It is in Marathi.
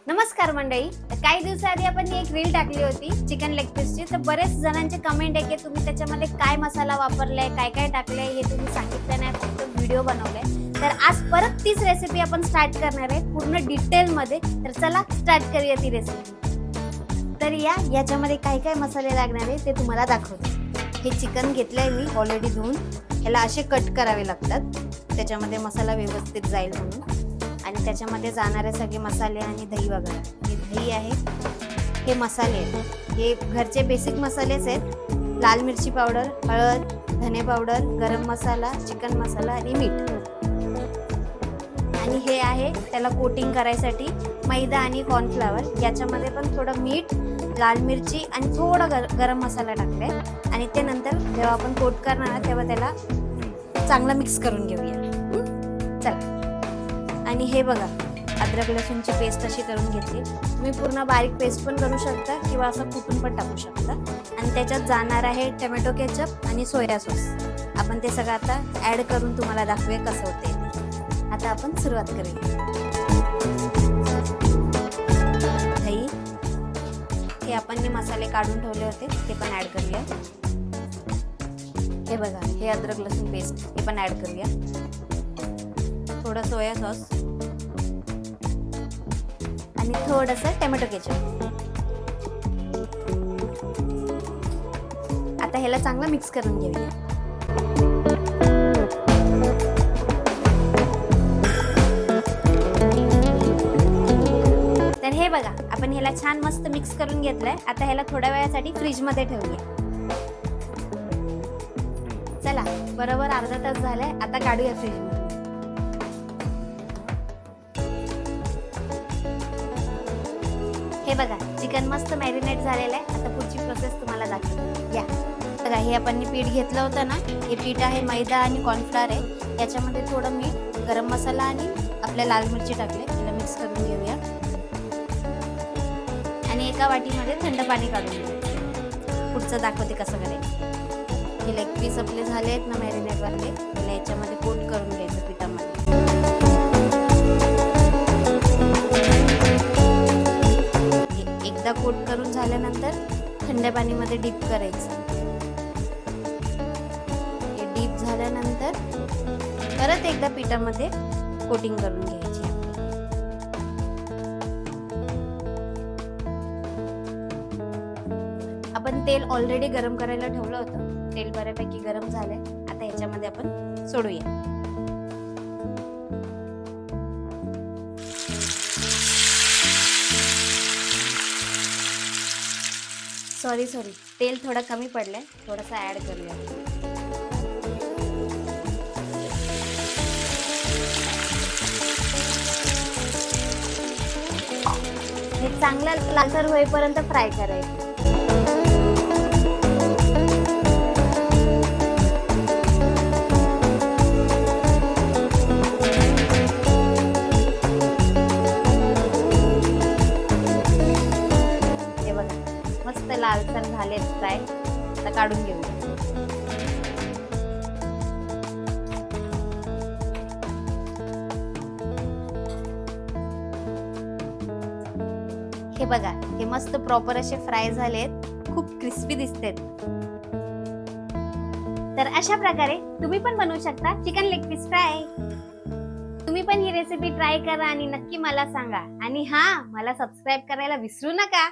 नमस्कार मंडळी. तर काही दिवसाआधी आपण एक रील टाकली होती चिकन लेग पीसची. तर बरेच जणांचे कमेंट आहे की तुम्ही त्याच्यामध्ये काय मसाला वापरलाय, काय काय टाकलंय हे तुम्ही सांगितलं नाही, फक्त व्हिडिओ बनवलाय. तर आज परत तीच रेसिपी आपण स्टार्ट करणार आहे पूर्ण डिटेल मध्ये. तर चला स्टार्ट करूया ती रेसिपी. तर याच्यामध्ये काय काय मसाले लागणार आहे ते तुम्हाला दाखवते. हे चिकन घेतलंय मी ऑलरेडी धुवून. याला असे कट करावे लागतात, त्याच्यामध्ये मसाला व्यवस्थित जाईल म्हणून. आणि त्याच्यामध्ये जाणारे सगळे मसाले आणि दही वगैरे. हे दही आहे, हे मसाले आहेत, हे घरचे बेसिक मसालेच आहेत. लाल मिरची पावडर, हळद, धने पावडर, गरम मसाला, चिकन मसाला आणि मीठ. आणि हे आहे त्याला कोटिंग करायसाठी मैदा आणि कॉर्नफ्लॉवर. याच्यामध्ये पण थोडं मीठ, लाल मिरची आणि थोडा गरम मसाला टाकलाय. आणि ते नंतर जेव्हा आपण कोट करणार तेव्हा त्याला चांगलं मिक्स करून घेऊया. चला. आणि हे बघा, अद्रक लसूणची पेस्ट अशी करून घेतली. तुम्ही पूर्ण बारीक पेस्ट पण करू शकता किंवा असं कुटून पण टाकू शकता. आणि त्याच्यात जाणार आहे टोमॅटो केचप आणि सोया सॉस. आपण ते सगळं आता ऍड करून तुम्हाला दाखवूया कसं होते. आता आपण सुरुवात करूया. दही, हे आपण मसाले काढून ठेवले होते ते पण ऍड करूया. हे बघा, हे अद्रक लसूण पेस्ट हे पण ऍड करूया. थोडा सोया सॉस आणि थोडंसं टोमॅटो केचप. आता ह्याला चांगलं मिक्स करून घेऊया. तर हे बघा, आपण ह्याला छान मस्त मिक्स करून घेतलंय. आता ह्याला थोड्या वेळासाठी फ्रीज मध्ये ठेवूया. चला, बरोबर अर्धा तास झालाय. आता काढूया फ्रीज मध्ये. हे बघा, चिकन मस्त मॅरिनेट झालेलं आहे. आता पुढची प्रोसेस तुम्हाला दाखवते. या बघा, हे आपण पीठ घेतलं होतं ना, हे पीठ आहे मैदा आणि कॉर्नफ्लॉवर आहे. याच्यामध्ये थोडं मीठ, गरम मसाला आणि आपल्या लाल मिरची टाकले. त्याला मिक्स करून घेऊया. आणि एका वाटीमध्ये थंड पाणी काढून घेऊया. पुढचं दाखवते कसं करायचं. हे लेग पीस आपले झाले आहेत ना मॅरिनेट वाले, त्याला याच्यामध्ये कोट करून घ्यायचं पिठामध्ये. एकदा कोट करून झाल्यानंतर थंड पाणीमध्ये डीप करायचं. हे डीप झाल्यानंतर परत एकदा पिठामध्ये कोटिंग करून घ्यायची. आपण तेल ऑलरेडी गरम करायला ठेवलं होतं. तेल बऱ्यापैकी गरम झालंय. आता याच्यामध्ये आपण सोडूया. सॉरी तेल थोडं कमी पडलंय, थोडंसं ऍड करूया. हे चांगलं लालसर होईपर्यंत फ्राय करायचं. मस्त लालसर झाले फ्राय. आता काढून घेऊया. हे बघा, हे मस्त प्रॉपर असे फ्राय झालेत, खूप क्रिस्पी दिसतात. तर अशा प्रकारे तुम्ही पण बनवू शकता चिकन लेग पीस फ्राय. तुम्ही पण ही रेसिपी ट्राय करा आणि नक्की मला सांगा. आणि मला सबस्क्राईब करायला विसरू नका.